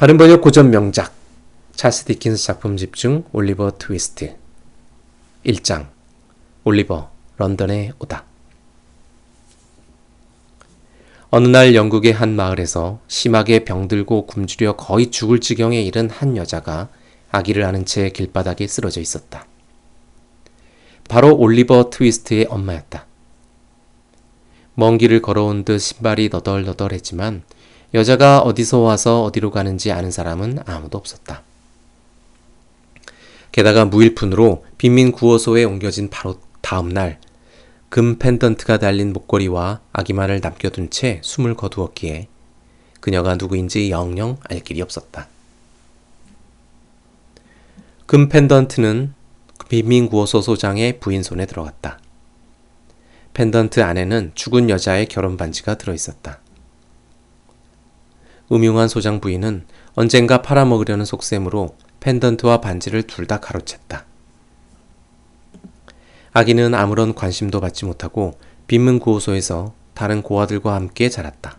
발음 번역 고전 명작 찰스 디킨스 작품집 중 올리버 트위스트 1장 올리버 런던에 오다. 어느 날 영국의 한 마을에서 심하게 병들고 굶주려 거의 죽을 지경에 이른 한 여자가 아기를 안은 채 길바닥에 쓰러져 있었다. 바로 올리버 트위스트의 엄마였다. 먼 길을 걸어온 듯 신발이 너덜너덜했지만 여자가 어디서 와서 어디로 가는지 아는 사람은 아무도 없었다. 게다가 무일푼으로 빈민 구호소에 옮겨진 바로 다음 날 금 펜던트가 달린 목걸이와 아기만을 남겨둔 채 숨을 거두었기에 그녀가 누구인지 영영 알 길이 없었다. 금 펜던트는 빈민 구호소 소장의 부인 손에 들어갔다. 펜던트 안에는 죽은 여자의 결혼 반지가 들어있었다. 음흉한 소장 부인은 언젠가 팔아먹으려는 속셈으로 펜던트와 반지를 둘 다 가로챘다. 아기는 아무런 관심도 받지 못하고 빈문 구호소에서 다른 고아들과 함께 자랐다.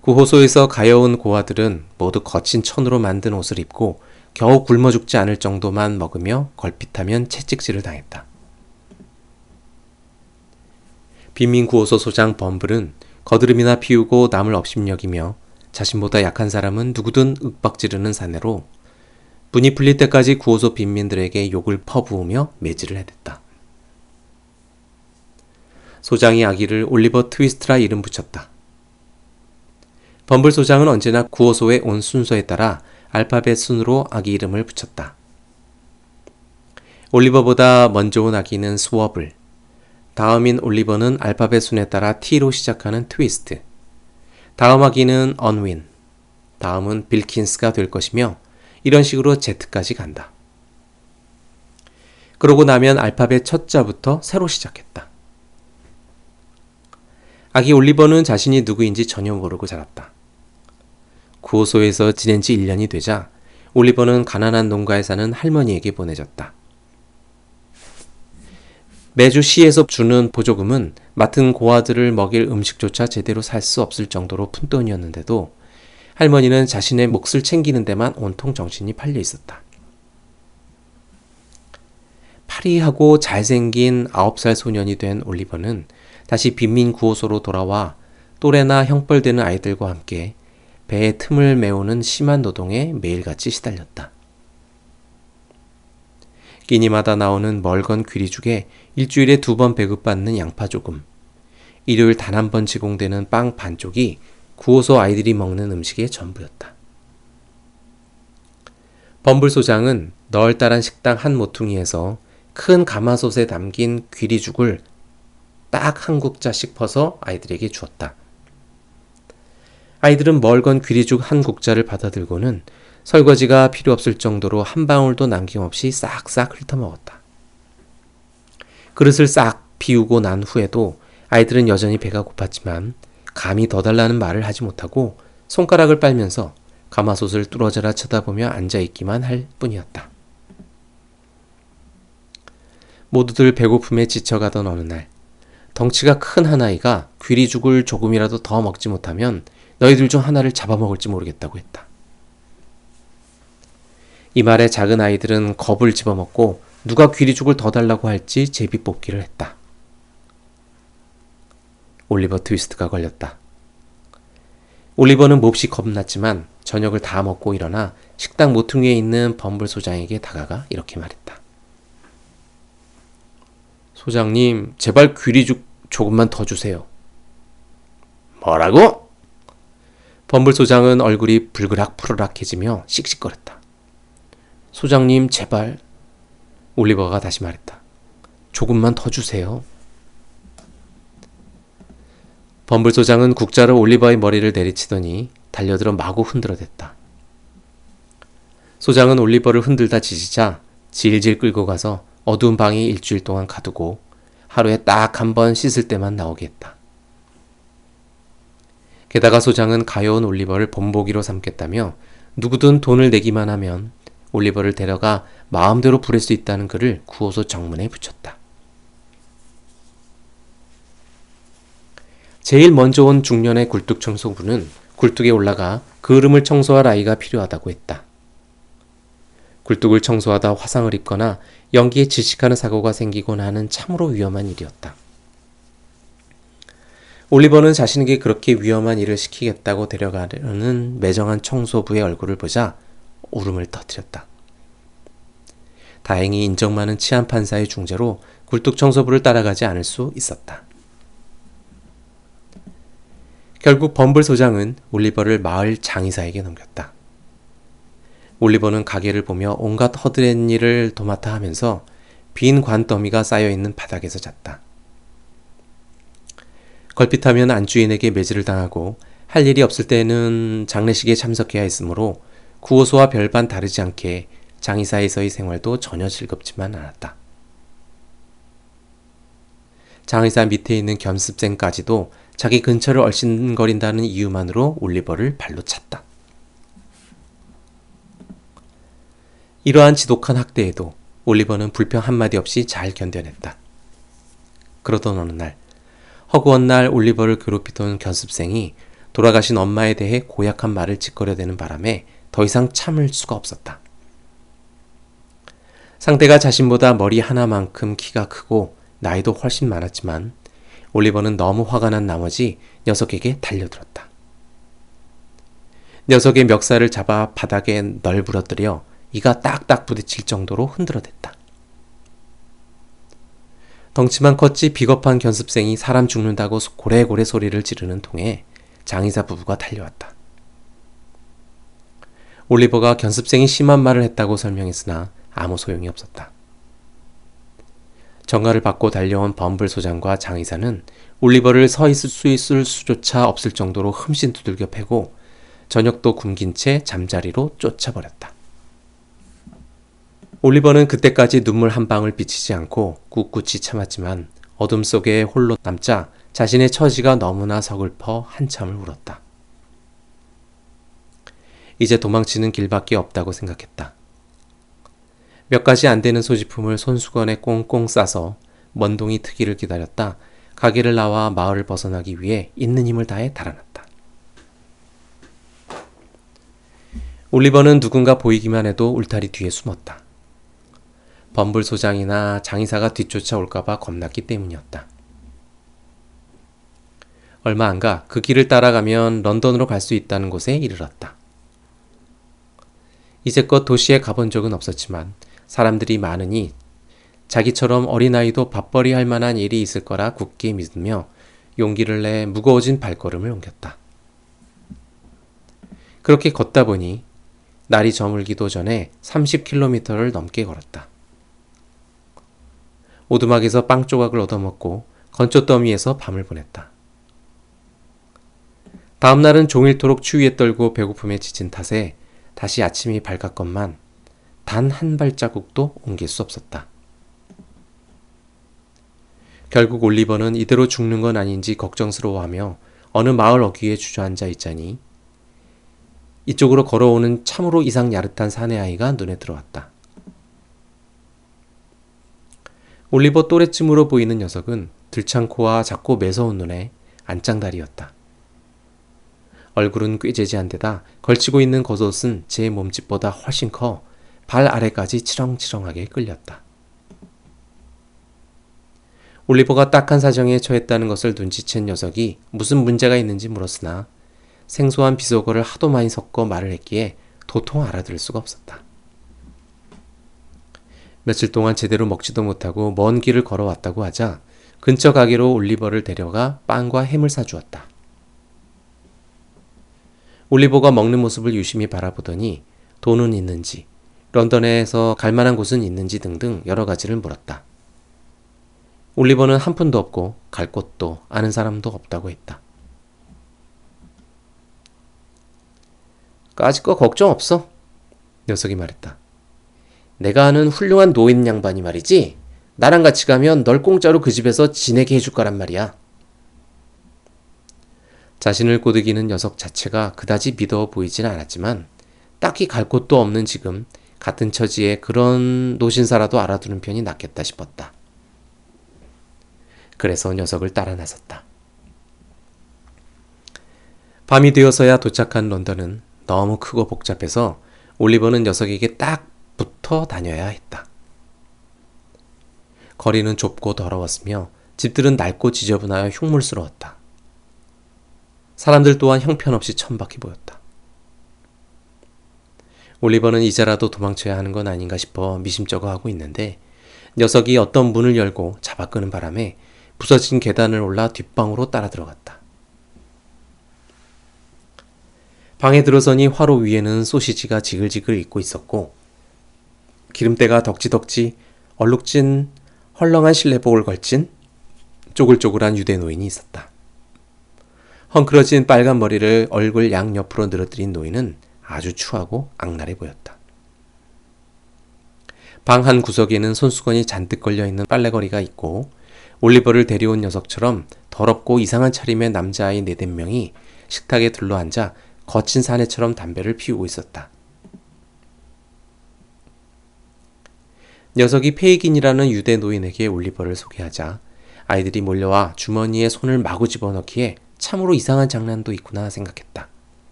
구호소에서 가여운 고아들은 모두 거친 천으로 만든 옷을 입고 겨우 굶어 죽지 않을 정도만 먹으며 걸핏하면 채찍질을 당했다. 빈민 구호소 소장 범블은 거드름이나 피우고 남을 업심여기며 자신보다 약한 사람은 누구든 윽박지르는 사내로 분이 풀릴 때까지 구호소 빈민들에게 욕을 퍼부으며 매질을 해댔다. 소장이 아기를 올리버 트위스트라 이름 붙였다. 범블 소장은 언제나 구호소에 온 순서에 따라 알파벳 순으로 아기 이름을 붙였다. 올리버보다 먼저 온 아기는 스워블, 다음인 올리버는 알파벳 순에 따라 T로 시작하는 트위스트, 다음 아기는 언윈, 다음은 빌킨스가 될 것이며 이런 식으로 Z까지 간다. 그러고 나면 알파벳 첫 자부터 새로 시작했다. 아기 올리버는 자신이 누구인지 전혀 모르고 자랐다. 구호소에서 지낸 지 1년이 되자 올리버는 가난한 농가에 사는 할머니에게 보내졌다. 매주 시에서 주는 보조금은 맡은 고아들을 먹일 음식조차 제대로 살 수 없을 정도로 푼돈이었는데도 할머니는 자신의 몫을 챙기는 데만 온통 정신이 팔려 있었다. 파리하고 잘생긴 9살 소년이 된 올리버는 다시 빈민 구호소로 돌아와 또래나 형벌되는 아이들과 함께 배의 틈을 메우는 심한 노동에 매일같이 시달렸다. 끼니마다 나오는 멀건 귀리죽에 일주일에 2번 배급받는 양파조금, 일요일 단 한 번 제공되는 빵 반쪽이 구호소 아이들이 먹는 음식의 전부였다. 범블 소장은 널따란 식당 한 모퉁이에서 큰 가마솥에 담긴 귀리죽을 딱 한 국자씩 퍼서 아이들에게 주었다. 아이들은 멀건 귀리죽 한 국자를 받아들고는 설거지가 필요 없을 정도로 한 방울도 남김없이 싹싹 훑어먹었다. 그릇을 싹 비우고 난 후에도 아이들은 여전히 배가 고팠지만 감히 더 달라는 말을 하지 못하고 손가락을 빨면서 가마솥을 뚫어져라 쳐다보며 앉아있기만 할 뿐이었다. 모두들 배고픔에 지쳐가던 어느 날 덩치가 큰 한 아이가 귀리죽을 조금이라도 더 먹지 못하면 너희들 중 하나를 잡아먹을지 모르겠다고 했다. 이 말에 작은 아이들은 겁을 집어먹고 누가 귀리죽을 더 달라고 할지 제비뽑기를 했다. 올리버 트위스트가 걸렸다. 올리버는 몹시 겁났지만 저녁을 다 먹고 일어나 식당 모퉁이에 있는 범블 소장에게 다가가 이렇게 말했다. 소장님, 제발 귀리죽 조금만 더 주세요. 뭐라고? 범블 소장은 얼굴이 불그락푸르락해지며 씩씩거렸다. 소장님, 제발. 올리버가 다시 말했다. 조금만 더 주세요. 범블 소장은 국자로 올리버의 머리를 내리치더니 달려들어 마구 흔들어댔다. 소장은 올리버를 흔들다 지지자 질질 끌고 가서 어두운 방에 일주일 동안 가두고 하루에 딱 한 번 씻을 때만 나오게 했다. 게다가 소장은 가여운 올리버를 본보기로 삼겠다며 누구든 돈을 내기만 하면 올리버를 데려가 마음대로 부릴 수 있다는 글을 구호소 정문에 붙였다. 제일 먼저 온 중년의 굴뚝청소부는 굴뚝에 올라가 그을음을 청소할 아이가 필요하다고 했다. 굴뚝을 청소하다 화상을 입거나 연기에 질식하는 사고가 생기곤 하는 참으로 위험한 일이었다. 올리버는 자신에게 그렇게 위험한 일을 시키겠다고 데려가려는 매정한 청소부의 얼굴을 보자 울음을 터뜨렸다. 다행히 인정 많은 치안 판사의 중재로 굴뚝 청소부를 따라가지 않을 수 있었다. 결국 범블 소장은 올리버를 마을 장의사에게 넘겼다. 올리버는 가게를 보며 온갖 허드렛 일을 도맡아 하면서 빈 관더미가 쌓여있는 바닥에서 잤다. 걸핏하면 안주인에게 매질을 당하고 할 일이 없을 때는 장례식에 참석해야 했으므로 구호소와 별반 다르지 않게 장의사에서의 생활도 전혀 즐겁지만 않았다. 장의사 밑에 있는 견습생까지도 자기 근처를 얼씬거린다는 이유만으로 올리버를 발로 찼다. 이러한 지독한 학대에도 올리버는 불평 한마디 없이 잘 견뎌냈다. 그러던 어느 날, 허구한 날 올리버를 괴롭히던 견습생이 돌아가신 엄마에 대해 고약한 말을 짓거려대는 바람에 더 이상 참을 수가 없었다. 상대가 자신보다 머리 하나만큼 키가 크고 나이도 훨씬 많았지만 올리버는 너무 화가 난 나머지 녀석에게 달려들었다. 녀석의 멱살을 잡아 바닥에 널브러뜨려 이가 딱딱 부딪힐 정도로 흔들어댔다. 덩치만 컸지 비겁한 견습생이 사람 죽는다고 고래고래 소리를 지르는 통에 장의사 부부가 달려왔다. 올리버가 견습생이 심한 말을 했다고 설명했으나 아무 소용이 없었다. 전가를 받고 달려온 범블 소장과 장의사는 올리버를 서 있을 수 있을 수조차 없을 정도로 흠씬 두들겨 패고 저녁도 굶긴 채 잠자리로 쫓아버렸다. 올리버는 그때까지 눈물 한 방울 비치지 않고 꿋꿋이 참았지만 어둠 속에 홀로 남자 자신의 처지가 너무나 서글퍼 한참을 울었다. 이제 도망치는 길밖에 없다고 생각했다. 몇 가지 안 되는 소지품을 손수건에 꽁꽁 싸서 먼동이 트기를 기다렸다 가게를 나와 마을을 벗어나기 위해 있는 힘을 다해 달아났다. 올리버는 누군가 보이기만 해도 울타리 뒤에 숨었다. 범블 소장이나 장의사가 뒤쫓아 올까봐 겁났기 때문이었다. 얼마 안 가 그 길을 따라가면 런던으로 갈 수 있다는 곳에 이르렀다. 이제껏 도시에 가본 적은 없었지만 사람들이 많으니 자기처럼 어린아이도 밥벌이 할 만한 일이 있을 거라 굳게 믿으며 용기를 내 무거워진 발걸음을 옮겼다. 그렇게 걷다 보니 날이 저물기도 전에 30km를 넘게 걸었다. 오두막에서 빵 조각을 얻어먹고 건초더미에서 밤을 보냈다. 다음날은 종일토록 추위에 떨고 배고픔에 지친 탓에 다시 아침이 밝았건만 단 한 발자국도 옮길 수 없었다. 결국 올리버는 이대로 죽는 건 아닌지 걱정스러워하며 어느 마을 어귀에 주저앉아 있자니 이쪽으로 걸어오는 참으로 이상 야릇한 사내 아이가 눈에 들어왔다. 올리버 또래쯤으로 보이는 녀석은 들창 코와 작고 매서운 눈에 안짱다리였다. 얼굴은 꾀재지한 데다 걸치고 있는 겉옷은 제 몸집보다 훨씬 커 발 아래까지 치렁치렁하게 끌렸다. 올리버가 딱한 사정에 처했다는 것을 눈치챈 녀석이 무슨 문제가 있는지 물었으나 생소한 비속어를 하도 많이 섞어 말을 했기에 도통 알아들을 수가 없었다. 며칠 동안 제대로 먹지도 못하고 먼 길을 걸어왔다고 하자 근처 가게로 올리버를 데려가 빵과 햄을 사주었다. 올리버가 먹는 모습을 유심히 바라보더니 돈은 있는지, 런던에서 갈 만한 곳은 있는지 등등 여러 가지를 물었다. 올리버는 한 푼도 없고 갈 곳도 아는 사람도 없다고 했다. 까짓 거 걱정 없어, 녀석이 말했다. 내가 아는 훌륭한 노인 양반이 말이지 나랑 같이 가면 널 공짜로 그 집에서 지내게 해줄 거란 말이야. 자신을 꼬드기는 녀석 자체가 그다지 믿어 보이진 않았지만 딱히 갈 곳도 없는 지금 같은 처지에 그런 노신사라도 알아두는 편이 낫겠다 싶었다. 그래서 녀석을 따라 나섰다. 밤이 되어서야 도착한 런던은 너무 크고 복잡해서 올리버는 녀석에게 딱 붙어 다녀야 했다. 거리는 좁고 더러웠으며 집들은 낡고 지저분하여 흉물스러웠다. 사람들 또한 형편없이 천박해 보였다. 올리버는 이제라도 도망쳐야 하는 건 아닌가 싶어 미심쩍어 하고 있는데 녀석이 어떤 문을 열고 잡아 끄는 바람에 부서진 계단을 올라 뒷방으로 따라 들어갔다. 방에 들어서니 화로 위에는 소시지가 지글지글 익고 있었고 기름때가 덕지덕지 얼룩진 헐렁한 실내복을 걸친 쪼글쪼글한 유대 노인이 있었다. 헝클어진 빨간 머리를 얼굴 양옆으로 늘어뜨린 노인은 아주 추하고 악랄해 보였다. 방 한 구석에는 손수건이 잔뜩 걸려있는 빨래거리가 있고 올리버를 데려온 녀석처럼 더럽고 이상한 차림의 남자아이 4~5명이 식탁에 둘러앉아 거친 사내처럼 담배를 피우고 있었다. 녀석이 페이긴이라는 유대 노인에게 올리버를 소개하자 아이들이 몰려와 주머니에 손을 마구 집어넣기에 참으로 이상한 장난도 있구나 생각했다.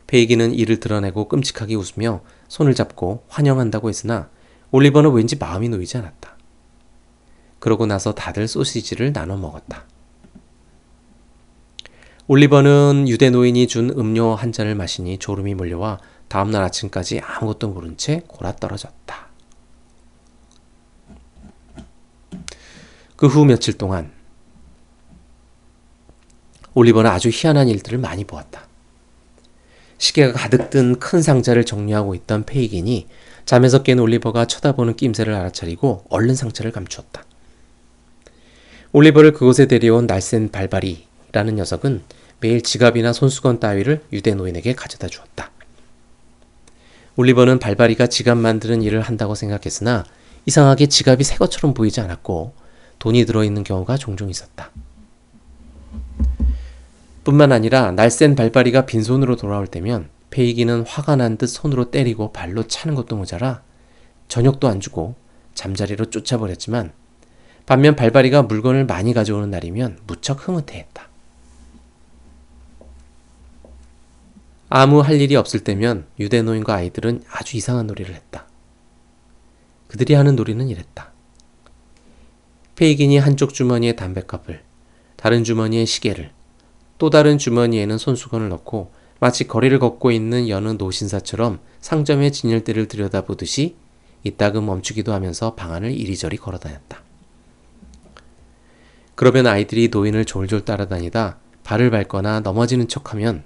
페이긴은 이를 드러내고 끔찍하게 웃으며 손을 잡고 환영한다고 했으나 올리버는 왠지 마음이 놓이지 않았다. 그러고 나서 다들 소시지를 나눠 먹었다. 올리버는 유대 노인이 준 음료 한 잔을 마시니 졸음이 몰려와 다음날 아침까지 아무것도 모른 채 골아떨어졌다. 그 후 며칠 동안 올리버는 아주 희한한 일들을 많이 보았다. 시계가 가득 든 큰 상자를 정리하고 있던 페이긴이 잠에서 깬 올리버가 쳐다보는 낌새를 알아차리고 얼른 상처를 감추었다. 올리버를 그곳에 데려온 날쌘 발바리라는 녀석은 매일 지갑이나 손수건 따위를 유대 노인에게 가져다 주었다. 올리버는 발바리가 지갑 만드는 일을 한다고 생각했으나 이상하게 지갑이 새 것처럼 보이지 않았고 돈이 들어있는 경우가 종종 있었다. 뿐만 아니라 날쌘 발바리가 빈손으로 돌아올 때면 페이기는 화가 난 듯 손으로 때리고 발로 차는 것도 모자라 저녁도 안 주고 잠자리로 쫓아버렸지만 반면 발바리가 물건을 많이 가져오는 날이면 무척 흐뭇해했다. 아무 할 일이 없을 때면 유대 노인과 아이들은 아주 이상한 놀이를 했다. 그들이 하는 놀이는 이랬다. 페이긴이 한쪽 주머니에 담뱃갑을, 다른 주머니에 시계를, 또 다른 주머니에는 손수건을 넣고 마치 거리를 걷고 있는 여느 노신사처럼 상점의 진열대를 들여다보듯이 이따금 멈추기도 하면서 방 안을 이리저리 걸어다녔다. 그러면 아이들이 노인을 졸졸 따라다니다 발을 밟거나 넘어지는 척하면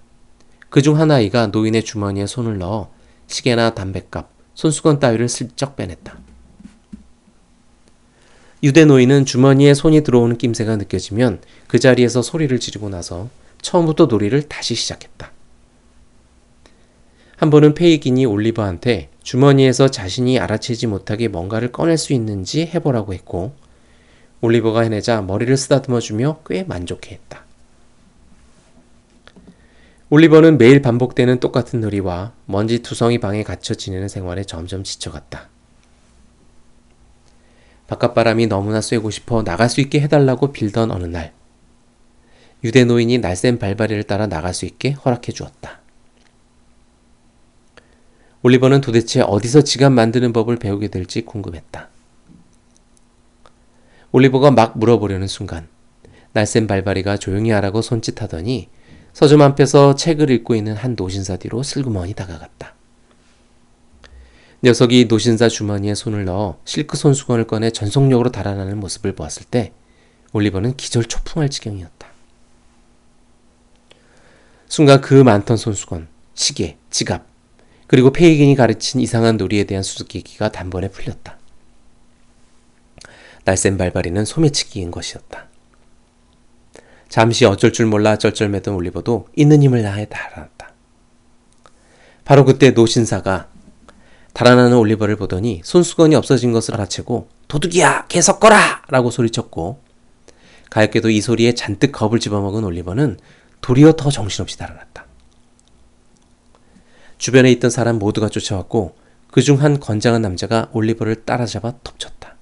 그중 한 아이가 노인의 주머니에 손을 넣어 시계나 담뱃갑, 손수건 따위를 슬쩍 빼냈다. 유대 노인은 주머니에 손이 들어오는 낌새가 느껴지면 그 자리에서 소리를 지르고 나서 처음부터 놀이를 다시 시작했다. 한 번은 페이긴이 올리버한테 주머니에서 자신이 알아채지 못하게 뭔가를 꺼낼 수 있는지 해보라고 했고 올리버가 해내자 머리를 쓰다듬어주며 꽤 만족해했다. 올리버는 매일 반복되는 똑같은 놀이와 먼지투성이 방에 갇혀 지내는 생활에 점점 지쳐갔다. 바깥바람이 너무나 쐬고 싶어 나갈 수 있게 해달라고 빌던 어느 날 유대 노인이 날쌘 발바리를 따라 나갈 수 있게 허락해 주었다. 올리버는 도대체 어디서 지갑 만드는 법을 배우게 될지 궁금했다. 올리버가 막 물어보려는 순간 날쌘 발바리가 조용히 하라고 손짓하더니 서점 앞에서 책을 읽고 있는 한 노신사 뒤로 슬그머니 다가갔다. 녀석이 노신사 주머니에 손을 넣어 실크 손수건을 꺼내 전속력으로 달아나는 모습을 보았을 때 올리버는 기절초풍할 지경이었다. 순간 그 많던 손수건, 시계, 지갑, 그리고 페이긴이 가르친 이상한 놀이에 대한 수수께끼가 단번에 풀렸다. 날쌘 발바리는 소매치기인 것이었다. 잠시 어쩔 줄 몰라 쩔쩔매던 올리버도 있는 힘을 다해 달아났다. 바로 그때 노신사가 달아나는 올리버를 보더니 손수건이 없어진 것을 알아채고 도둑이야! 개 섞어라! 라고 소리쳤고 가엾게도 이 소리에 잔뜩 겁을 집어먹은 올리버는 도리어 더 정신없이 달아났다. 주변에 있던 사람 모두가 쫓아왔고 그중 한 건장한 남자가 올리버를 따라잡아 덮쳤다.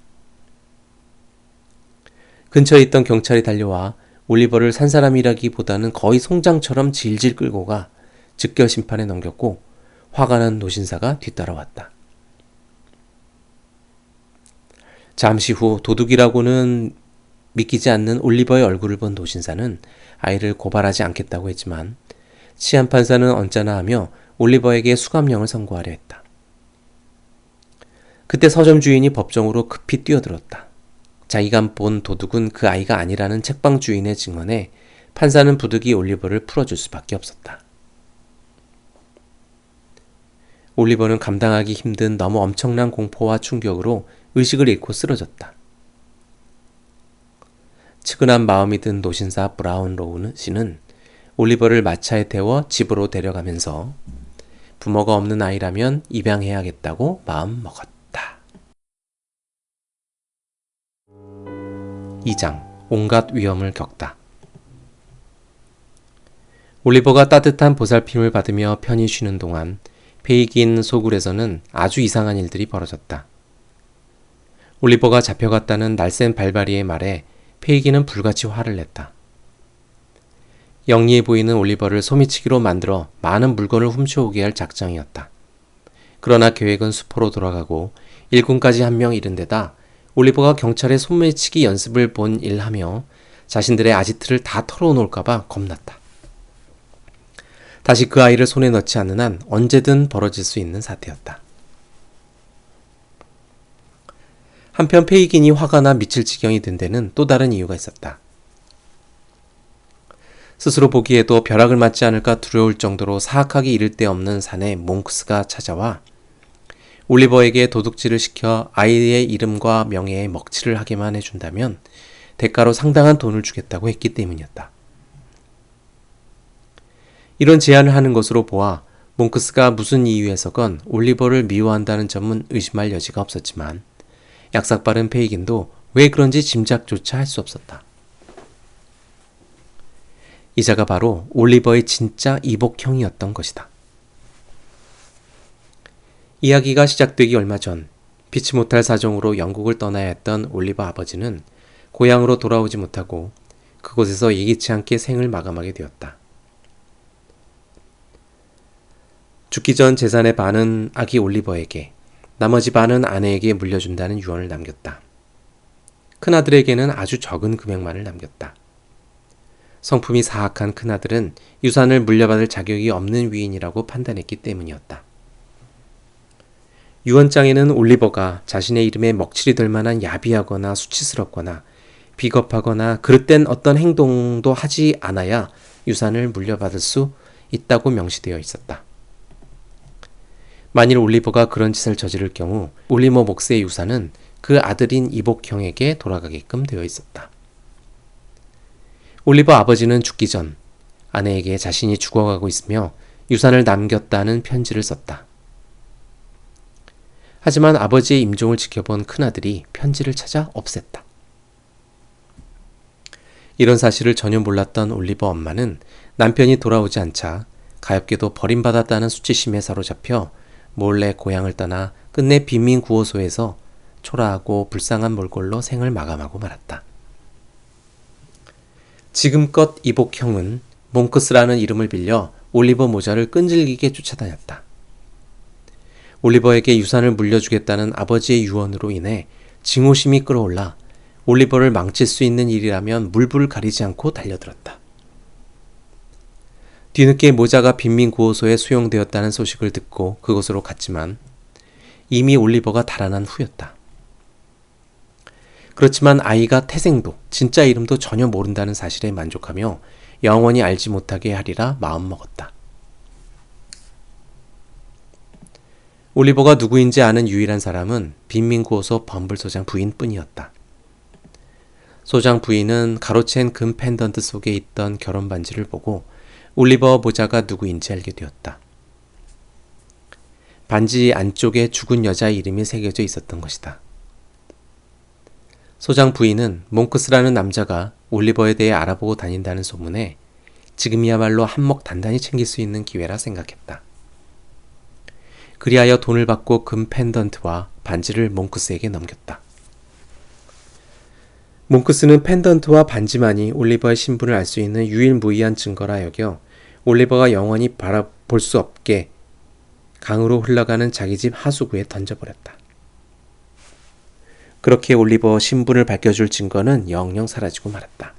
근처에 있던 경찰이 달려와 올리버를 산 사람이라기보다는 거의 송장처럼 질질 끌고 가 즉결 심판에 넘겼고 화가 난 노신사가 뒤따라왔다. 잠시 후 도둑이라고는 믿기지 않는 올리버의 얼굴을 본 노신사는 아이를 고발하지 않겠다고 했지만 치안판사는 언짢아 하며 올리버에게 수감령을 선고하려 했다. 그때 서점 주인이 법정으로 급히 뛰어들었다. 자기가 본 도둑은 그 아이가 아니라는 책방 주인의 증언에 판사는 부득이 올리버를 풀어줄 수밖에 없었다. 올리버는 감당하기 힘든 너무 엄청난 공포와 충격으로 의식을 잃고 쓰러졌다. 측은한 마음이 든 노신사 브라운로우 씨는 올리버를 마차에 태워 집으로 데려가면서 부모가 없는 아이라면 입양해야겠다고 마음먹었다. 2장 온갖 위험을 겪다. 올리버가 따뜻한 보살핌을 받으며 편히 쉬는 동안 페이긴 소굴에서는 아주 이상한 일들이 벌어졌다. 올리버가 잡혀갔다는 날쌘 발바리의 말에 페이긴은 불같이 화를 냈다. 영리해 보이는 올리버를 소미치기로 만들어 많은 물건을 훔쳐오게 할 작정이었다. 그러나 계획은 수포로 돌아가고 일꾼까지 한 명 잃은 데다 올리버가 경찰의 소매치기 연습을 본 일하며 자신들의 아지트를 다 털어놓을까봐 겁났다. 다시 그 아이를 손에 넣지 않는 한 언제든 벌어질 수 있는 사태였다. 한편 페이긴이 화가 나 미칠 지경이 된 데는 또 다른 이유가 있었다. 스스로 보기에도 벼락을 맞지 않을까 두려울 정도로 사악하게 이를 데 없는 사내 몽크스가 찾아와 올리버에게 도둑질을 시켜 아이의 이름과 명예에 먹칠을 하게만 해준다면 대가로 상당한 돈을 주겠다고 했기 때문이었다. 이런 제안을 하는 것으로 보아 몽크스가 무슨 이유에서건 올리버를 미워한다는 점은 의심할 여지가 없었지만 약삭빠른 페이긴도 왜 그런지 짐작조차 할 수 없었다. 이자가 바로 올리버의 진짜 이복형이었던 것이다. 이야기가 시작되기 얼마 전 피치 못할 사정으로 영국을 떠나야 했던 올리버 아버지는 고향으로 돌아오지 못하고 그곳에서 예기치 않게 생을 마감하게 되었다. 죽기 전 재산의 반은 아기 올리버에게, 나머지 반은 아내에게 물려준다는 유언을 남겼다. 큰아들에게는 아주 적은 금액만을 남겼다. 성품이 사악한 큰아들은 유산을 물려받을 자격이 없는 위인이라고 판단했기 때문이었다. 유언장에는 올리버가 자신의 이름에 먹칠이 될 만한 야비하거나 수치스럽거나 비겁하거나 그릇된 어떤 행동도 하지 않아야 유산을 물려받을 수 있다고 명시되어 있었다. 만일 올리버가 그런 짓을 저지를 경우 올리버 목스의 유산은 그 아들인 이복형에게 돌아가게끔 되어 있었다. 올리버 아버지는 죽기 전 아내에게 자신이 죽어가고 있으며 유산을 남겼다는 편지를 썼다. 하지만 아버지의 임종을 지켜본 큰아들이 편지를 찾아 없앴다. 이런 사실을 전혀 몰랐던 올리버 엄마는 남편이 돌아오지 않자 가엾게도 버림받았다는 수치심에 사로잡혀 몰래 고향을 떠나 끝내 빈민구호소에서 초라하고 불쌍한 몰골로 생을 마감하고 말았다. 지금껏 이복형은 몽크스라는 이름을 빌려 올리버 모자를 끈질기게 쫓아다녔다. 올리버에게 유산을 물려주겠다는 아버지의 유언으로 인해 증오심이 끌어올라 올리버를 망칠 수 있는 일이라면 물불 가리지 않고 달려들었다. 뒤늦게 모자가 빈민구호소에 수용되었다는 소식을 듣고 그곳으로 갔지만 이미 올리버가 달아난 후였다. 그렇지만 아이가 태생도 진짜 이름도 전혀 모른다는 사실에 만족하며 영원히 알지 못하게 하리라 마음먹었다. 올리버가 누구인지 아는 유일한 사람은 빈민구호소 범블소장 부인뿐이었다. 소장 부인은 가로챈 금 펜던트 속에 있던 결혼 반지를 보고 올리버 모자가 누구인지 알게 되었다. 반지 안쪽에 죽은 여자의 이름이 새겨져 있었던 것이다. 소장 부인은 몽크스라는 남자가 올리버에 대해 알아보고 다닌다는 소문에 지금이야말로 한몫 단단히 챙길 수 있는 기회라 생각했다. 그리하여 돈을 받고 금 펜던트와 반지를 몽크스에게 넘겼다. 몽크스는 펜던트와 반지만이 올리버의 신분을 알 수 있는 유일무이한 증거라 여겨 올리버가 영원히 바라볼 수 없게 강으로 흘러가는 자기 집 하수구에 던져버렸다. 그렇게 올리버 신분을 밝혀줄 증거는 영영 사라지고 말았다.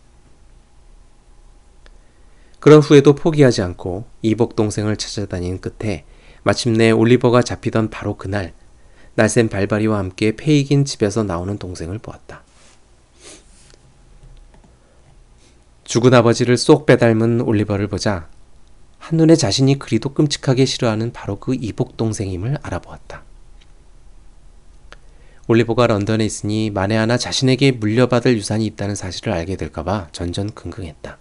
그런 후에도 포기하지 않고 이복 동생을 찾아다닌 끝에 마침내 올리버가 잡히던 바로 그날 날쌘 발바리와 함께 페이긴 집에서 나오는 동생을 보았다. 죽은 아버지를 쏙 빼닮은 올리버를 보자 한눈에 자신이 그리도 끔찍하게 싫어하는 바로 그 이복 동생임을 알아보았다. 올리버가 런던에 있으니 만에 하나 자신에게 물려받을 유산이 있다는 사실을 알게 될까봐 전전긍긍했다.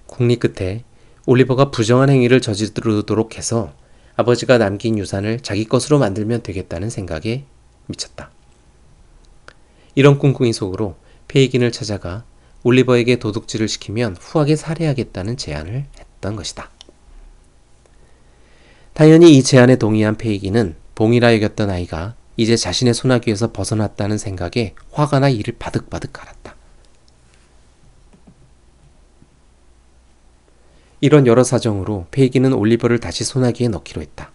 궁리 끝에 올리버가 부정한 행위를 저지르도록 해서 아버지가 남긴 유산을 자기 것으로 만들면 되겠다는 생각에 미쳤다. 이런 꿍꿍이 속으로 페이긴을 찾아가 올리버에게 도둑질을 시키면 후하게 살해하겠다는 제안을 했던 것이다. 당연히 이 제안에 동의한 페이긴은 봉이라 여겼던 아이가 이제 자신의 소나기에서 벗어났다는 생각에 화가 나 이를 바득바득 갈았다. 이런 여러 사정으로 페이긴은 올리버를 다시 소나기에 넣기로 했다.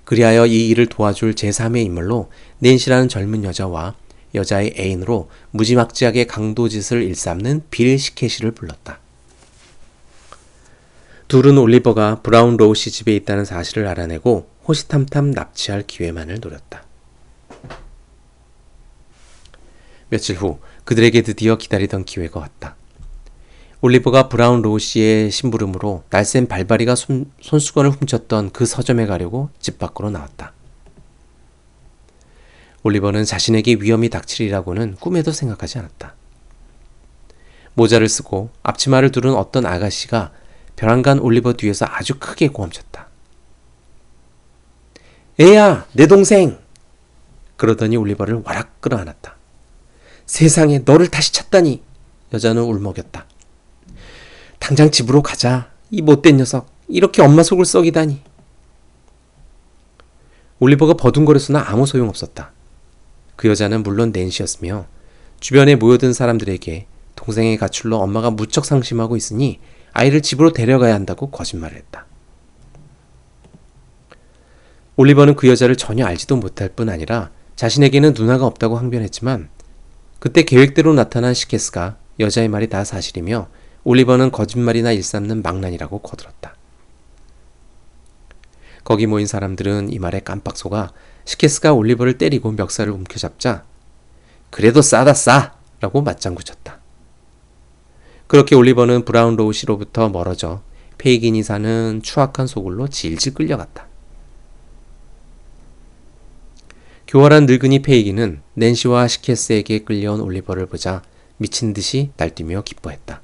그리하여 이 일을 도와줄 제3의 인물로 낸시라는 젊은 여자와 여자의 애인으로 무지막지하게 강도짓을 일삼는 빌 시켓이를 불렀다. 둘은 올리버가 브라운 로우시 집에 있다는 사실을 알아내고 호시탐탐 납치할 기회만을 노렸다. 며칠 후 그들에게 드디어 기다리던 기회가 왔다. 올리버가 브라운 로우시의 심부름으로 날쌘 발바리가 손수건을 훔쳤던 그 서점에 가려고 집 밖으로 나왔다. 올리버는 자신에게 위험이 닥치리라고는 꿈에도 생각하지 않았다. 모자를 쓰고 앞치마를 두른 어떤 아가씨가 벼랑간 올리버 뒤에서 아주 크게 고함쳤다. 애야, 내 동생! 그러더니 올리버를 와락 끌어안았다. 세상에, 너를 다시 찾다니! 여자는 울먹였다. 당장 집으로 가자. 이 못된 녀석. 이렇게 엄마 속을 썩이다니. 올리버가 버둥거렸으나 아무 소용없었다. 그 여자는 물론 낸시였으며 주변에 모여든 사람들에게 동생의 가출로 엄마가 무척 상심하고 있으니 아이를 집으로 데려가야 한다고 거짓말을 했다. 올리버는 그 여자를 전혀 알지도 못할 뿐 아니라 자신에게는 누나가 없다고 항변했지만 그때 계획대로 나타난 시케스가 여자의 말이 다 사실이며 올리버는 거짓말이나 일삼는 망난이라고 거들었다. 거기 모인 사람들은 이 말에 깜빡 속아 시케스가 올리버를 때리고 멱살을 움켜잡자 그래도 싸다 싸! 라고 맞장구 쳤다. 그렇게 올리버는 브라운 로우시로부터 멀어져 페이긴이 사는 추악한 소굴로 질질 끌려갔다. 교활한 늙은이 페이긴은 낸시와 시케스에게 끌려온 올리버를 보자 미친 듯이 날뛰며 기뻐했다.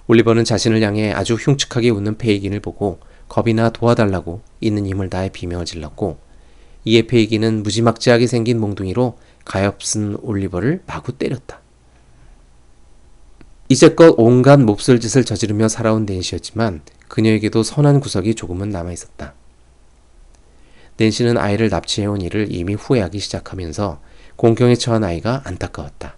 올리버는 자신을 향해 아주 흉측하게 웃는 페이긴을 보고 겁이나 도와달라고 있는 힘을 다해 비명을 질렀고 이에 페이긴은 무지막지하게 생긴 몽둥이로 가엾은 올리버를 마구 때렸다. 이제껏 온갖 몹쓸 짓을 저지르며 살아온 낸시였지만 그녀에게도 선한 구석이 조금은 남아있었다. 낸시는 아이를 납치해온 일을 이미 후회하기 시작하면서 공경에 처한 아이가 안타까웠다.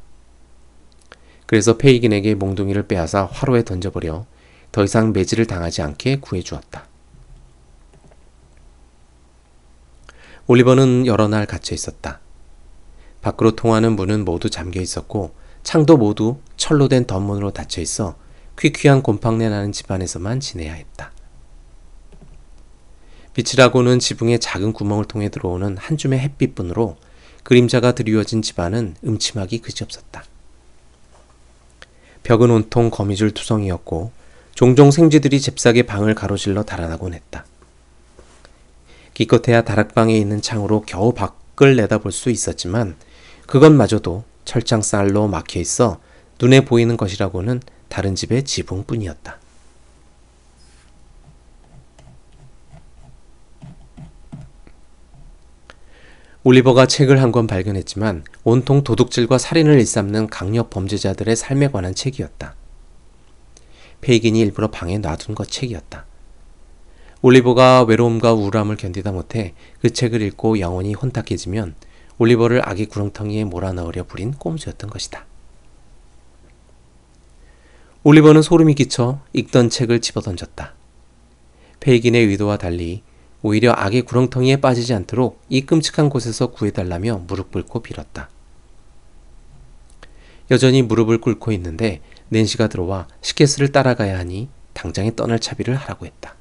그래서 페이긴에게 몽둥이를 빼앗아 화로에 던져버려 더 이상 매질을 당하지 않게 구해주었다. 올리버는 여러 날 갇혀 있었다. 밖으로 통하는 문은 모두 잠겨 있었고 창도 모두 철로 된 덧문으로 닫혀 있어 퀴퀴한 곰팡내 나는 집안에서만 지내야 했다. 빛이라고는 지붕의 작은 구멍을 통해 들어오는 한 줌의 햇빛뿐으로 그림자가 드리워진 집안은 음침하기 그지없었다. 벽은 온통 거미줄 투성이었고 종종 생쥐들이 잽싸게 방을 가로질러 달아나곤 했다. 기껏해야 다락방에 있는 창으로 겨우 밖을 내다볼 수 있었지만 그것마저도 철창살로 막혀 있어 눈에 보이는 것이라고는 다른 집의 지붕뿐이었다. 올리버가 책을 한 권 발견했지만 온통 도둑질과 살인을 일삼는 강력 범죄자들의 삶에 관한 책이었다. 페이긴이 일부러 방에 놔둔 것 책이었다. 올리버가 외로움과 우울함을 견디다 못해 그 책을 읽고 영혼이 혼탁해지면 올리버를 아기 구렁텅이에 몰아넣으려 부린 꼼수였던 것이다. 올리버는 소름이 끼쳐 읽던 책을 집어던졌다. 페이긴의 의도와 달리 오히려 악의 구렁텅이에 빠지지 않도록 이 끔찍한 곳에서 구해달라며 무릎 꿇고 빌었다. 여전히 무릎을 꿇고 있는데 낸시가 들어와 시케스를 따라가야 하니 당장에 떠날 차비를 하라고 했다.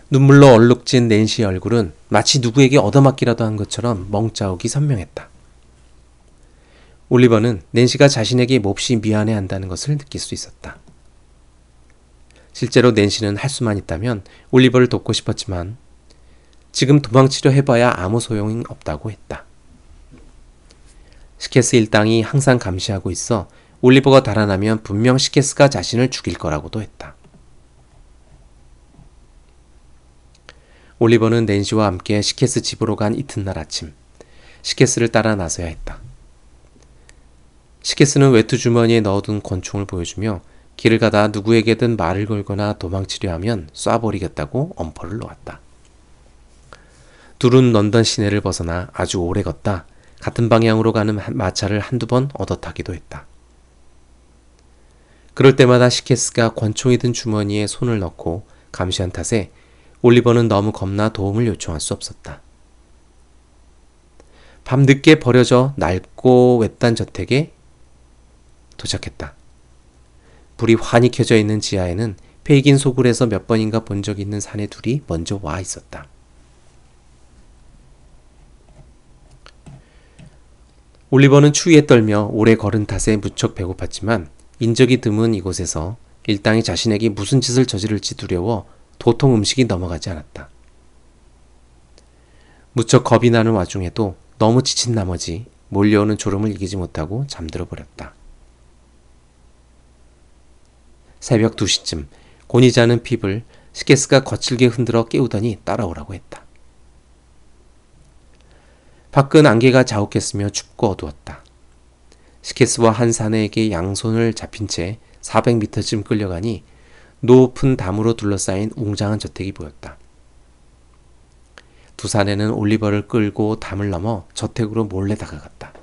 눈물로 얼룩진 낸시의 얼굴은 마치 누구에게 얻어맞기라도 한 것처럼 멍자욱이 선명했다. 올리버는 낸시가 자신에게 몹시 미안해한다는 것을 느낄 수 있었다. 실제로 낸시는 할 수만 있다면 올리버를 돕고 싶었지만 지금 도망치려 해봐야 아무 소용이 없다고 했다. 시케스 일당이 항상 감시하고 있어 올리버가 달아나면 분명 시케스가 자신을 죽일 거라고도 했다. 올리버는 낸시와 함께 시케스 집으로 간 이튿날 아침, 시케스를 따라 나서야 했다. 시케스는 외투 주머니에 넣어둔 권총을 보여주며 길을 가다 누구에게든 말을 걸거나 도망치려 하면 쏴버리겠다고 엄포를 놓았다. 둘은 런던 시내를 벗어나 아주 오래 걷다 같은 방향으로 가는 마차를 한두 번 얻어 타기도 했다. 그럴 때마다 시케스가 권총이 든 주머니에 손을 넣고 감시한 탓에 올리버는 너무 겁나 도움을 요청할 수 없었다. 밤늦게 버려져 낡고 외딴 저택에 도착했다. 불이 환히 켜져 있는 지하에는 페이긴 소굴에서 몇 번인가 본 적 있는 사내 둘이 먼저 와 있었다. 올리버는 추위에 떨며 오래 걸은 탓에 무척 배고팠지만 인적이 드문 이곳에서 일당이 자신에게 무슨 짓을 저지를지 두려워 도통 음식이 넘어가지 않았다. 무척 겁이 나는 와중에도 너무 지친 나머지 몰려오는 졸음을 이기지 못하고 잠들어 버렸다. 새벽 2시쯤 곤히 자는 핍을 시케스가 거칠게 흔들어 깨우더니 따라오라고 했다. 밖은 안개가 자욱했으며 춥고 어두웠다. 시케스와 한 사내에게 양손을 잡힌 채 400m쯤 끌려가니 높은 담으로 둘러싸인 웅장한 저택이 보였다. 두 사내는 올리버를 끌고 담을 넘어 저택으로 몰래 다가갔다.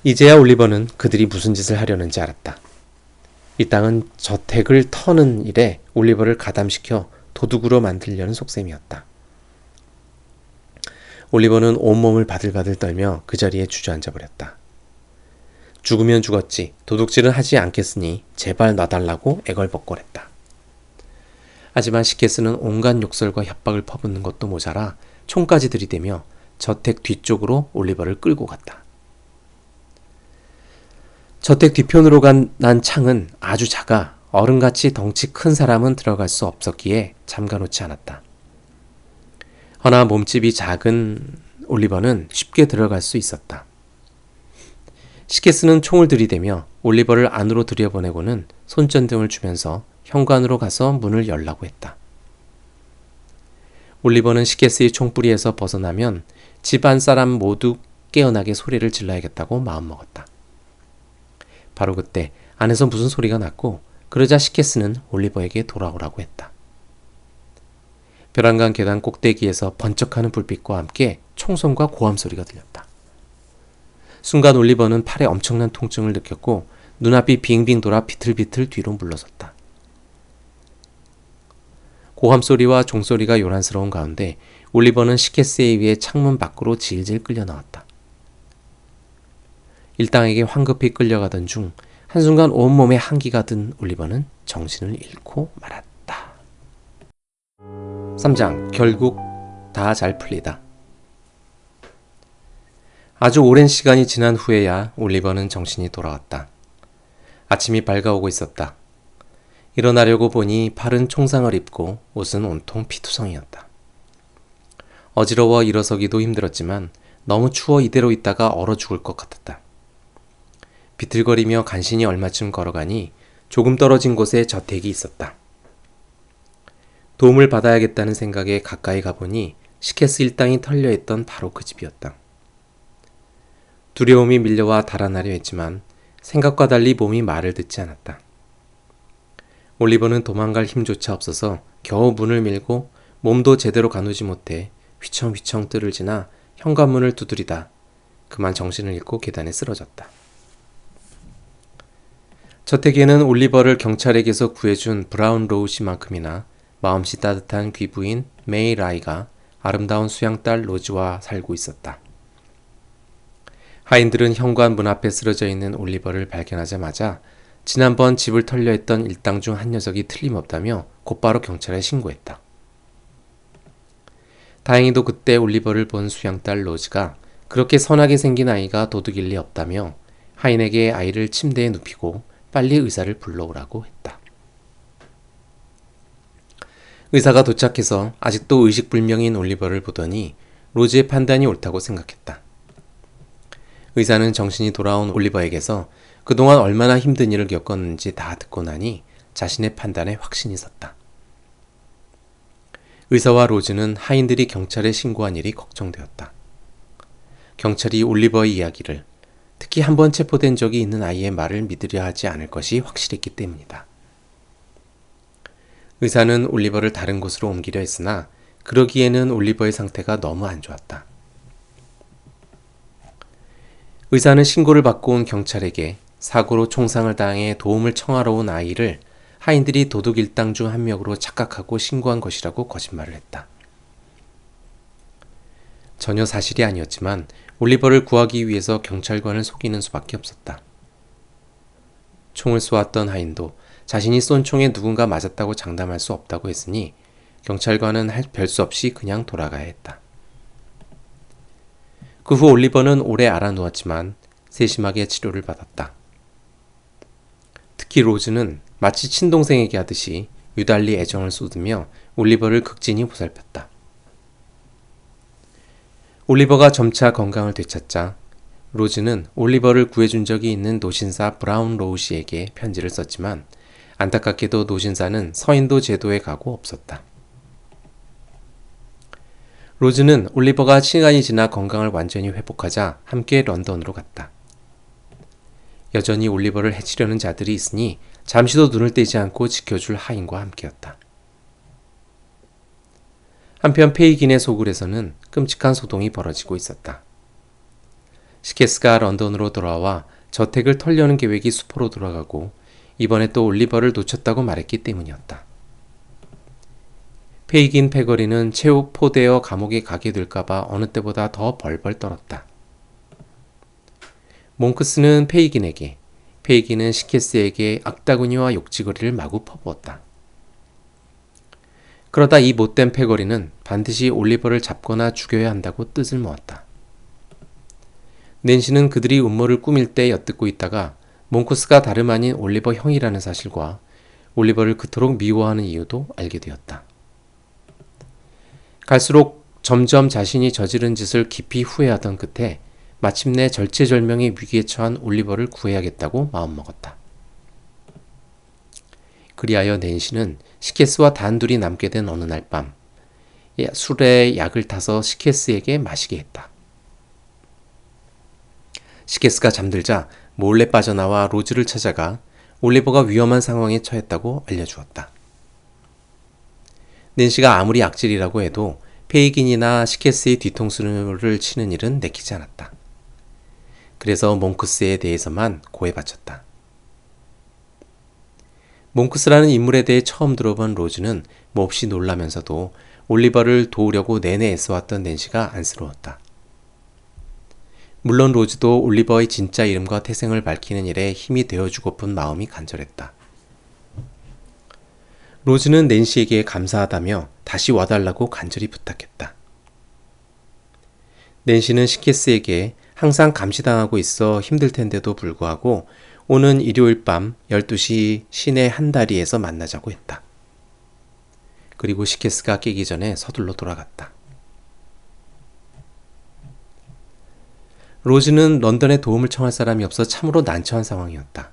이제야 올리버는 그들이 무슨 짓을 하려는지 알았다. 이 땅은 저택을 터는 일에 올리버를 가담시켜 도둑으로 만들려는 속셈이었다. 올리버는 온몸을 바들바들 떨며 그 자리에 주저앉아 버렸다. 죽으면 죽었지 도둑질은 하지 않겠으니 제발 놔달라고 애걸복걸했다. 하지만 시케스는 온갖 욕설과 협박을 퍼붓는 것도 모자라 총까지 들이대며 저택 뒤쪽으로 올리버를 끌고 갔다. 저택 뒤편으로 난 창은 아주 작아 어른같이 덩치 큰 사람은 들어갈 수 없었기에 잠가놓지 않았다. 허나 몸집이 작은 올리버는 쉽게 들어갈 수 있었다. 시케스는 총을 들이대며 올리버를 안으로 들여보내고는 손전등을 주면서 현관으로 가서 문을 열라고 했다. 올리버는 시케스의 총뿌리에서 벗어나면 집안 사람 모두 깨어나게 소리를 질러야겠다고 마음먹었다. 바로 그때 안에서 무슨 소리가 났고 그러자 시케스는 올리버에게 돌아오라고 했다. 벼랑간 계단 꼭대기에서 번쩍하는 불빛과 함께 총성과 고함 소리가 들렸다. 순간 올리버는 팔에 엄청난 통증을 느꼈고 눈앞이 빙빙 돌아 비틀비틀 뒤로 물러섰다. 고함 소리와 종소리가 요란스러운 가운데 올리버는 시케스에 의해 창문 밖으로 질질 끌려 나왔다. 일당에게 황급히 끌려가던 중 한순간 온몸에 한기가 든 올리버는 정신을 잃고 말았다. 3장 결국 다 잘 풀리다. 아주 오랜 시간이 지난 후에야 올리버는 정신이 돌아왔다. 아침이 밝아오고 있었다. 일어나려고 보니 팔은 총상을 입고 옷은 온통 피투성이었다. 어지러워 일어서기도 힘들었지만 너무 추워 이대로 있다가 얼어 죽을 것 같았다. 비틀거리며 간신히 얼마쯤 걸어가니 조금 떨어진 곳에 저택이 있었다. 도움을 받아야겠다는 생각에 가까이 가보니 시케스 일당이 털려있던 바로 그 집이었다. 두려움이 밀려와 달아나려 했지만 생각과 달리 몸이 말을 듣지 않았다. 올리버는 도망갈 힘조차 없어서 겨우 문을 밀고 몸도 제대로 가누지 못해 휘청휘청 뜰을 지나 현관문을 두드리다 그만 정신을 잃고 계단에 쓰러졌다. 저택에는 올리버를 경찰에게서 구해준 브라운 로우씨만큼이나 마음씨 따뜻한 귀부인 메이 라이가 아름다운 수양딸 로즈와 살고 있었다. 하인들은 현관 문 앞에 쓰러져 있는 올리버를 발견하자마자 지난번 집을 털려 했던 일당 중 한 녀석이 틀림없다며 곧바로 경찰에 신고했다. 다행히도 그때 올리버를 본 수양딸 로즈가 그렇게 선하게 생긴 아이가 도둑일 리 없다며 하인에게 아이를 침대에 눕히고 빨리 의사를 불러오라고 했다. 의사가 도착해서 아직도 의식불명인 올리버를 보더니 로즈의 판단이 옳다고 생각했다. 의사는 정신이 돌아온 올리버에게서 그동안 얼마나 힘든 일을 겪었는지 다 듣고 나니 자신의 판단에 확신이 섰다. 의사와 로즈는 하인들이 경찰에 신고한 일이 걱정되었다. 경찰이 올리버의 이야기를, 특히 한번 체포된 적이 있는 아이의 말을 믿으려 하지 않을 것이 확실했기 때문이다. 의사는 올리버를 다른 곳으로 옮기려 했으나 그러기에는 올리버의 상태가 너무 안 좋았다. 의사는 신고를 받고 온 경찰에게 사고로 총상을 당해 도움을 청하러 온 아이를 하인들이 도둑 일당 중 한 명으로 착각하고 신고한 것이라고 거짓말을 했다. 전혀 사실이 아니었지만 올리버를 구하기 위해서 경찰관을 속이는 수밖에 없었다. 총을 쏘았던 하인도 자신이 쏜 총에 누군가 맞았다고 장담할 수 없다고 했으니 경찰관은 별 수 없이 그냥 돌아가야 했다. 그 후 올리버는 오래 알아누웠지만 세심하게 치료를 받았다. 특히 로즈는 마치 친동생에게 하듯이 유달리 애정을 쏟으며 올리버를 극진히 보살폈다. 올리버가 점차 건강을 되찾자 로즈는 올리버를 구해준 적이 있는 노신사 브라운 로우 씨에게 편지를 썼지만 안타깝게도 노신사는 서인도 제도에 가고 없었다. 로즈는 올리버가 시간이 지나 건강을 완전히 회복하자 함께 런던으로 갔다. 여전히 올리버를 해치려는 자들이 있으니 잠시도 눈을 떼지 않고 지켜줄 하인과 함께였다. 한편 페이긴의 소굴에서는 끔찍한 소동이 벌어지고 있었다. 시케스가 런던으로 돌아와 저택을 털려는 계획이 수포로 돌아가고 이번에 또 올리버를 놓쳤다고 말했기 때문이었다. 페이긴 패거리는 체포되어 감옥에 가게 될까봐 어느 때보다 더 벌벌 떨었다. 몽크스는 페이긴에게, 페이긴은 시케스에게 악다구니와 욕지거리를 마구 퍼부었다. 그러다 이 못된 패거리는 반드시 올리버를 잡거나 죽여야 한다고 뜻을 모았다. 낸시는 그들이 음모를 꾸밀 때 엿듣고 있다가 몽크스가 다름 아닌 올리버 형이라는 사실과 올리버를 그토록 미워하는 이유도 알게 되었다. 갈수록 점점 자신이 저지른 짓을 깊이 후회하던 끝에 마침내 절체절명의 위기에 처한 올리버를 구해야겠다고 마음먹었다. 그리하여 낸시는 시케스와 단둘이 남게 된 어느 날 밤, 술에 약을 타서 시케스에게 마시게 했다. 시케스가 잠들자 몰래 빠져나와 로즈를 찾아가 올리버가 위험한 상황에 처했다고 알려주었다. 낸시가 아무리 악질이라고 해도 페이긴이나 시케스의 뒤통수를 치는 일은 내키지 않았다. 그래서 몽크스에 대해서만 고해 바쳤다. 몽크스라는 인물에 대해 처음 들어본 로즈는 몹시 놀라면서도 올리버를 도우려고 내내 애써왔던 낸시가 안쓰러웠다. 물론 로즈도 올리버의 진짜 이름과 태생을 밝히는 일에 힘이 되어주고픈 마음이 간절했다. 로즈는 낸시에게 감사하다며 다시 와달라고 간절히 부탁했다. 낸시는 시케스에게 항상 감시당하고 있어 힘들 텐데도 불구하고 오는 일요일 밤 12시 시내 한 다리에서 만나자고 했다. 그리고 시케스가 깨기 전에 서둘러 돌아갔다. 로즈는 런던에 도움을 청할 사람이 없어 참으로 난처한 상황이었다.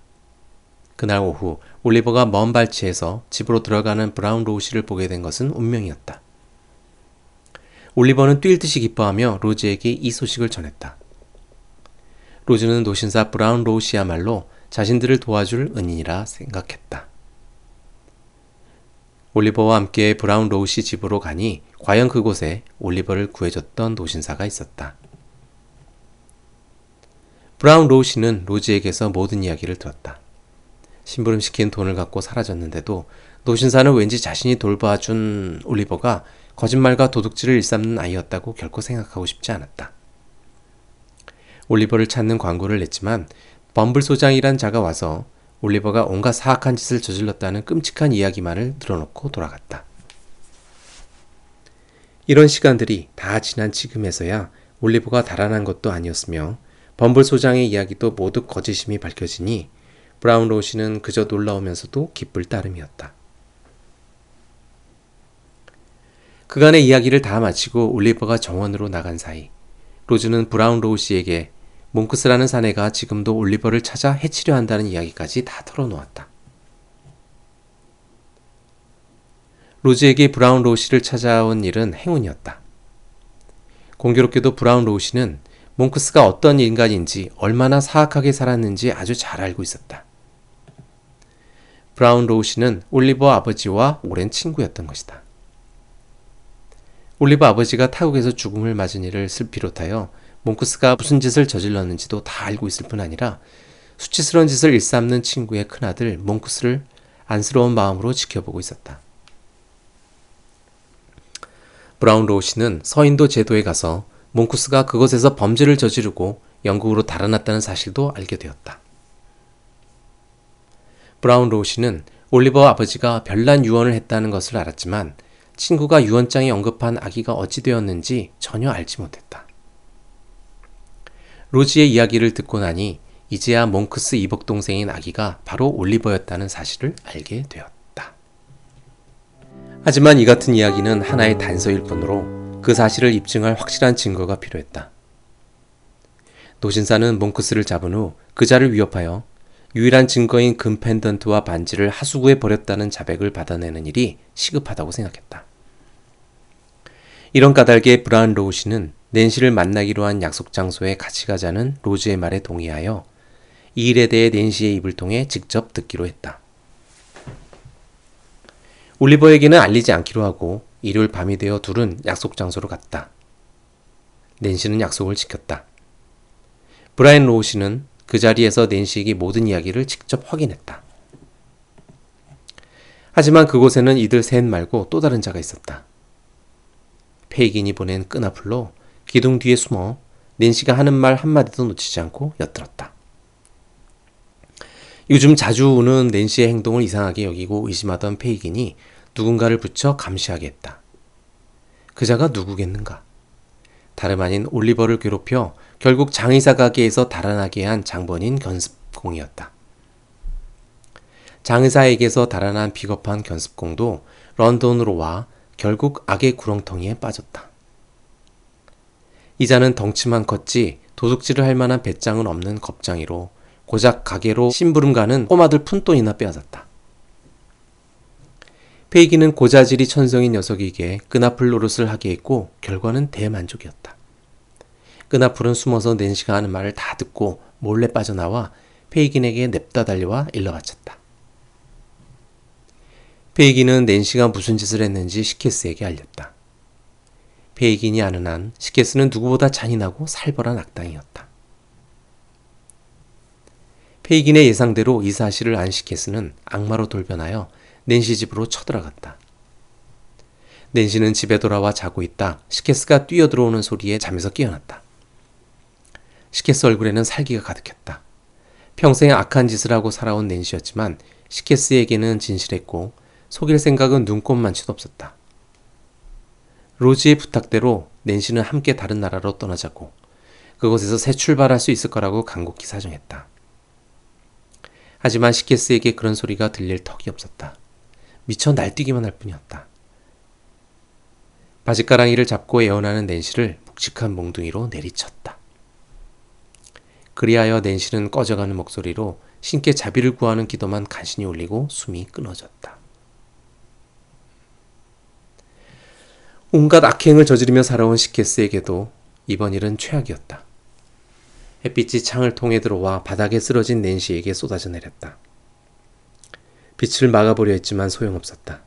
그날 오후 올리버가 먼 발치에서 집으로 들어가는 브라운 로우 씨를 보게 된 것은 운명이었다. 올리버는 뛸 듯이 기뻐하며 로즈에게 이 소식을 전했다. 로즈는 노신사 브라운 로우 씨야말로 자신들을 도와줄 은인이라 생각했다. 올리버와 함께 브라운 로우시 집으로 가니 과연 그곳에 올리버를 구해줬던 노신사가 있었다. 브라운 로우시는 로즈에게서 모든 이야기를 들었다. 심부름시킨 돈을 갖고 사라졌는데도 노신사는 왠지 자신이 돌봐준 올리버가 거짓말과 도둑질을 일삼는 아이였다고 결코 생각하고 싶지 않았다. 올리버를 찾는 광고를 냈지만 범블 소장이란 자가 와서 올리버가 온갖 사악한 짓을 저질렀다는 끔찍한 이야기만을 늘어놓고 돌아갔다. 이런 시간들이 다 지난 지금에서야 올리버가 달아난 것도 아니었으며 범블 소장의 이야기도 모두 거짓임이 밝혀지니 브라운 로우시는 그저 놀라우면서도 기쁠 따름이었다. 그간의 이야기를 다 마치고 올리버가 정원으로 나간 사이 로즈는 브라운 로우시에게 몽크스라는 사내가 지금도 올리버를 찾아 해치려 한다는 이야기까지 다 털어놓았다. 로즈에게 브라운 로우시를 찾아온 일은 행운이었다. 공교롭게도 브라운 로우시는 몽크스가 어떤 인간인지 얼마나 사악하게 살았는지 아주 잘 알고 있었다. 브라운 로우시는 올리버 아버지와 오랜 친구였던 것이다. 올리버 아버지가 타국에서 죽음을 맞은 일을 비롯하여 몽크스가 무슨 짓을 저질렀는지도 다 알고 있을 뿐 아니라 수치스러운 짓을 일삼는 친구의 큰아들 몽크스를 안쓰러운 마음으로 지켜보고 있었다. 브라운 로우시는 서인도 제도에 가서 몽크스가 그곳에서 범죄를 저지르고 영국으로 달아났다는 사실도 알게 되었다. 브라운 로우시는 올리버 아버지가 별난 유언을 했다는 것을 알았지만 친구가 유언장에 언급한 아기가 어찌 되었는지 전혀 알지 못했다. 로즈의 이야기를 듣고 나니 이제야 몽크스 이복 동생인 아기가 바로 올리버였다는 사실을 알게 되었다. 하지만 이 같은 이야기는 하나의 단서일 뿐으로 그 사실을 입증할 확실한 증거가 필요했다. 노신사는 몽크스를 잡은 후 그자를 위협하여 유일한 증거인 금 펜던트와 반지를 하수구에 버렸다는 자백을 받아내는 일이 시급하다고 생각했다. 이런 까닭에 브라운 로우시는 낸시를 만나기로 한 약속 장소에 같이 가자는 로즈의 말에 동의하여 이 일에 대해 낸시의 입을 통해 직접 듣기로 했다. 올리버에게는 알리지 않기로 하고 일요일 밤이 되어 둘은 약속 장소로 갔다. 낸시는 약속을 지켰다. 브라운 로우시는 그 자리에서 낸시에게 모든 이야기를 직접 확인했다. 하지만 그곳에는 이들 셋 말고 또 다른 자가 있었다. 페이긴이 보낸 끈앞풀로 기둥 뒤에 숨어 낸시가 하는 말 한마디도 놓치지 않고 엿들었다. 요즘 자주 우는 낸시의 행동을 이상하게 여기고 의심하던 페이긴이 누군가를 붙여 감시하게 했다. 그자가 누구겠는가? 다름 아닌 올리버를 괴롭혀 결국 장의사 가게에서 달아나게 한 장본인 견습공이었다. 장의사에게서 달아난 비겁한 견습공도 런던으로 와 결국 악의 구렁텅이에 빠졌다. 이자는 덩치만 컸지 도둑질을 할 만한 배짱은 없는 겁장이로 고작 가게로 심부름 가는 꼬마들 푼돈이나 빼앗았다. 페이기는 고자질이 천성인 녀석이기에 끈앞풀 노릇을 하게 했고 결과는 대만족이었다. 끈앞풀은 숨어서 낸시가 하는 말을 다 듣고 몰래 빠져나와 페이긴에게 냅다 달려와 일러바쳤다. 페이긴은 낸시가 무슨 짓을 했는지 시케스에게 알렸다. 페이긴이 아는 한 시케스는 누구보다 잔인하고 살벌한 악당이었다. 페이긴의 예상대로 이 사실을 안 시케스는 악마로 돌변하여 낸시 집으로 쳐들어갔다. 낸시는 집에 돌아와 자고 있다 시케스가 뛰어들어오는 소리에 잠에서 깨어났다. 시케스 얼굴에는 살기가 가득했다. 평생 악한 짓을 하고 살아온 낸시였지만 시케스에게는 진실했고 속일 생각은 눈꼽만치도 없었다. 로즈의 부탁대로 낸시는 함께 다른 나라로 떠나자고 그곳에서 새 출발할 수 있을 거라고 간곡히 사정했다. 하지만 시케스에게 그런 소리가 들릴 턱이 없었다. 미쳐 날뛰기만 할 뿐이었다. 바짓가랑이를 잡고 애원하는 낸시를 묵직한 몽둥이로 내리쳤다. 그리하여 낸시는 꺼져가는 목소리로 신께 자비를 구하는 기도만 간신히 올리고 숨이 끊어졌다. 온갖 악행을 저지르며 살아온 시케스에게도 이번 일은 최악이었다. 햇빛이 창을 통해 들어와 바닥에 쓰러진 낸시에게 쏟아져 내렸다. 빛을 막아보려 했지만 소용없었다.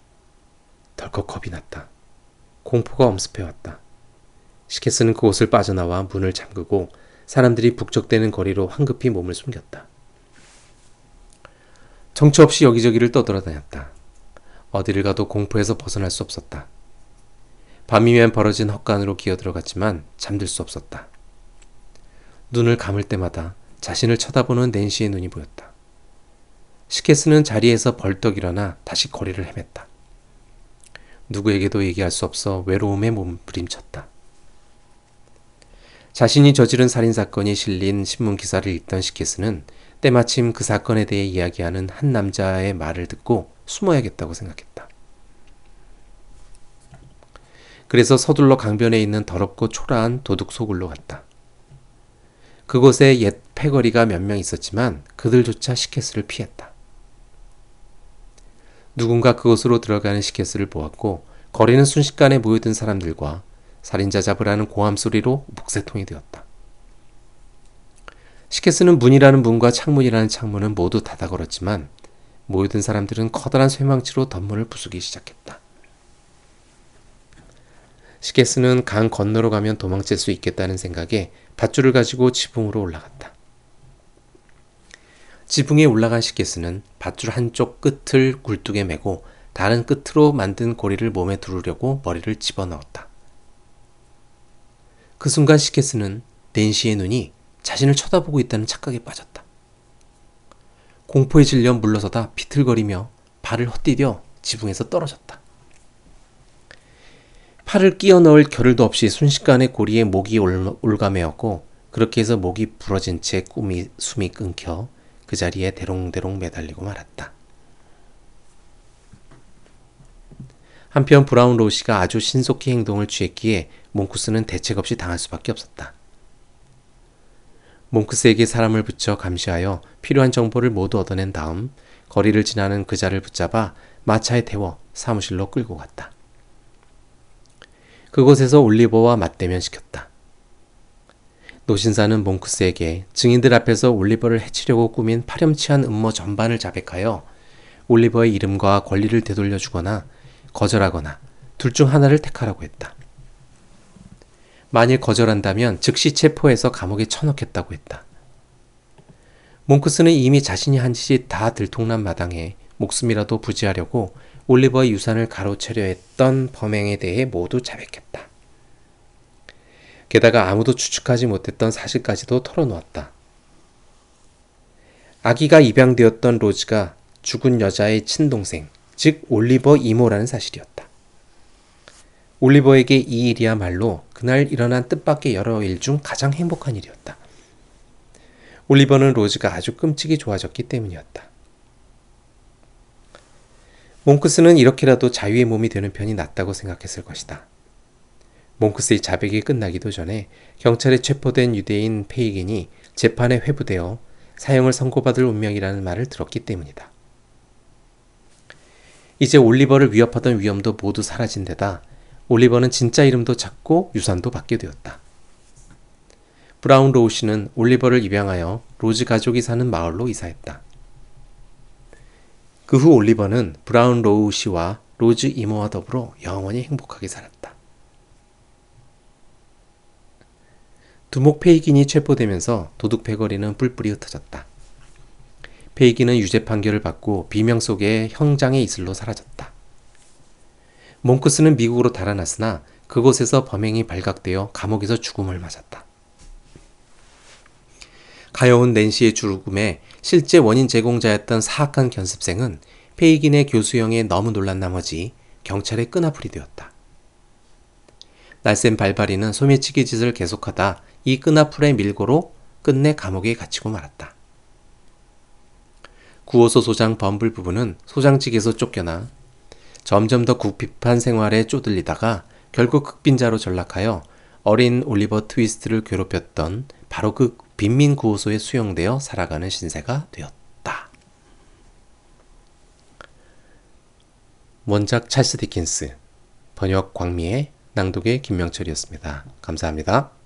덜컥 겁이 났다. 공포가 엄습해왔다. 시케스는 그곳을 빠져나와 문을 잠그고 사람들이 북적대는 거리로 황급히 몸을 숨겼다. 정처 없이 여기저기를 떠돌아다녔다. 어디를 가도 공포에서 벗어날 수 없었다. 밤이면 벌어진 헛간으로 기어들어갔지만 잠들 수 없었다. 눈을 감을 때마다 자신을 쳐다보는 낸시의 눈이 보였다. 시케스는 자리에서 벌떡 일어나 다시 거리를 헤맸다. 누구에게도 얘기할 수 없어 외로움에 몸부림쳤다. 자신이 저지른 살인사건이 실린 신문기사를 읽던 시케스는 때마침 그 사건에 대해 이야기하는 한 남자의 말을 듣고 숨어야겠다고 생각했다. 그래서 서둘러 강변에 있는 더럽고 초라한 도둑 소굴로 갔다. 그곳에 옛 패거리가 몇 명 있었지만 그들조차 시케스를 피했다. 누군가 그곳으로 들어가는 시케스를 보았고 거리는 순식간에 모여든 사람들과 살인자 잡으라는 고함 소리로 북새통이 되었다. 시케스는 문이라는 문과 창문이라는 창문은 모두 닫아 걸었지만 모여든 사람들은 커다란 쇠망치로 덧문을 부수기 시작했다. 시케스는 강 건너로 가면 도망칠 수 있겠다는 생각에 밧줄을 가지고 지붕으로 올라갔다. 지붕에 올라간 시케스는 밧줄 한쪽 끝을 굴뚝에 메고 다른 끝으로 만든 고리를 몸에 두르려고 머리를 집어넣었다. 그 순간 시케스는 낸시의 눈이 자신을 쳐다보고 있다는 착각에 빠졌다. 공포에 질려 물러서다 비틀거리며 발을 헛디뎌 지붕에서 떨어졌다. 팔을 끼워 넣을 겨를도 없이 순식간에 고리에 목이 올가매었고 그렇게 해서 목이 부러진 채 숨이 끊겨 그 자리에 대롱대롱 매달리고 말았다. 한편 브라운 로시가 아주 신속히 행동을 취했기에 몽쿠스는 대책 없이 당할 수밖에 없었다. 몽쿠스에게 사람을 붙여 감시하여 필요한 정보를 모두 얻어낸 다음 거리를 지나는 그자를 붙잡아 마차에 태워 사무실로 끌고 갔다. 그곳에서 올리버와 맞대면 시켰다. 노신사는 몽쿠스에게 증인들 앞에서 올리버를 해치려고 꾸민 파렴치한 음모 전반을 자백하여 올리버의 이름과 권리를 되돌려주거나 거절하거나 둘 중 하나를 택하라고 했다. 만일 거절한다면 즉시 체포해서 감옥에 쳐넣겠다고 했다. 몽쿠스는 이미 자신이 한 짓이 다 들통난 마당에 목숨이라도 부지하려고 올리버의 유산을 가로채려 했던 범행에 대해 모두 자백했다. 게다가 아무도 추측하지 못했던 사실까지도 털어놓았다. 아기가 입양되었던 로즈가 죽은 여자의 친동생, 즉 올리버 이모라는 사실이었다. 올리버에게 이 일이야말로 그날 일어난 뜻밖의 여러 일 중 가장 행복한 일이었다. 올리버는 로즈가 아주 끔찍이 좋아졌기 때문이었다. 몽크스는 이렇게라도 자유의 몸이 되는 편이 낫다고 생각했을 것이다. 몽크스의 자백이 끝나기도 전에 경찰에 체포된 유대인 페이긴이 재판에 회부되어 사형을 선고받을 운명이라는 말을 들었기 때문이다. 이제 올리버를 위협하던 위험도 모두 사라진 데다 올리버는 진짜 이름도 찾고 유산도 받게 되었다. 브라운 로우 씨는 올리버를 입양하여 로즈 가족이 사는 마을로 이사했다. 그 후 올리버는 브라운 로우 씨와 로즈 이모와 더불어 영원히 행복하게 살았다. 두목 페이긴이 체포되면서 도둑 패거리는 뿔뿔이 흩어졌다. 페이긴은 유죄 판결을 받고 비명 속에 형장의 이슬로 사라졌다. 몽크스는 미국으로 달아났으나 그곳에서 범행이 발각되어 감옥에서 죽음을 맞았다. 가여운 낸시의 죽음에 실제 원인 제공자였던 사악한 견습생은 페이긴의 교수형에 너무 놀란 나머지 경찰에 끈아풀이 되었다. 날쌘 발바리는 소매치기 짓을 계속하다 이 끈아풀의 밀고로 끝내 감옥에 갇히고 말았다. 구호소 소장 범블 부부는 소장직에서 쫓겨나 점점 더 궁핍한 생활에 쪼들리다가 결국 흑빈자로 전락하여 어린 올리버 트위스트를 괴롭혔던 바로 그 빈민 구호소에 수용되어 살아가는 신세가 되었다. 원작 찰스 디킨스, 번역 광미의, 낭독의 김명철이었습니다. 감사합니다.